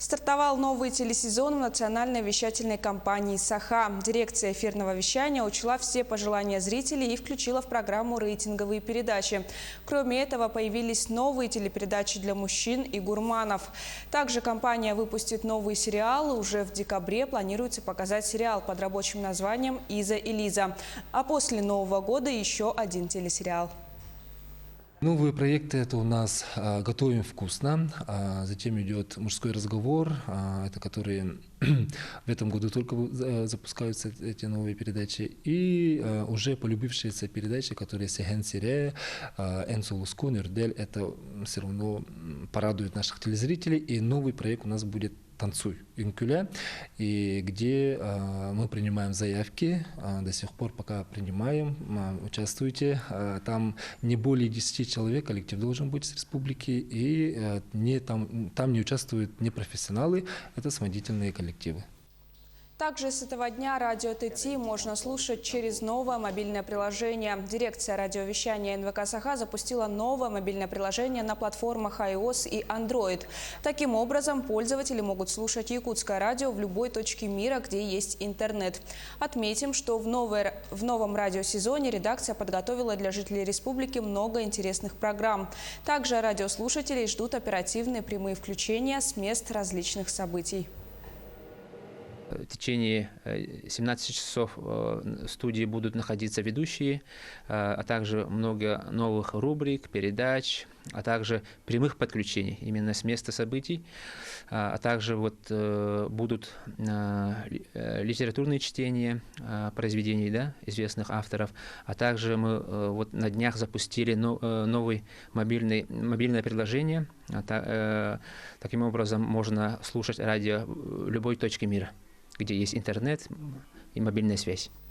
Стартовал новый телесезон в национальной вещательной компании «Саха». Дирекция эфирного вещания учла все пожелания зрителей и включила в программу рейтинговые передачи. Кроме этого, появились новые телепередачи для мужчин и гурманов. Также компания выпустит новые сериалы. Уже в декабре планируется показать сериал под рабочим названием «Иза и Лиза». А после Нового года еще один телесериал. Новые проекты — это у нас «Готовим вкусно», затем идет «Мужской разговор», это которые в этом году только запускаются эти новые передачи, и уже полюбившиеся передачи, которые «Сеген Сире», «Энсу Луску», «Нюрдель», это все равно порадует наших телезрителей. И новый проект у нас будет «Танцуй Инкюля», и где мы принимаем заявки, до сих пор пока принимаем, участвуйте. Там не более 10 человек, коллектив должен быть с республики, и там не участвуют непрофессионалы, это самодеятельные коллективы. Также с этого дня радио ТТ можно слушать через новое мобильное приложение. Дирекция радиовещания НВК «Саха» запустила новое мобильное приложение на платформах iOS и Android. Таким образом, пользователи могут слушать якутское радио в любой точке мира, где есть интернет. Отметим, что в новом радиосезоне редакция подготовила для жителей республики много интересных программ. Также радиослушателей ждут оперативные прямые включения с мест различных событий. В течение 17 часов в студии будут находиться ведущие, а также много новых рубрик, передач, а также прямых подключений именно с места событий. А также будут литературные чтения произведений, известных авторов. А также мы на днях запустили новое мобильное приложение. Таким образом можно слушать радио в любой точке мира, где есть интернет и мобильная связь.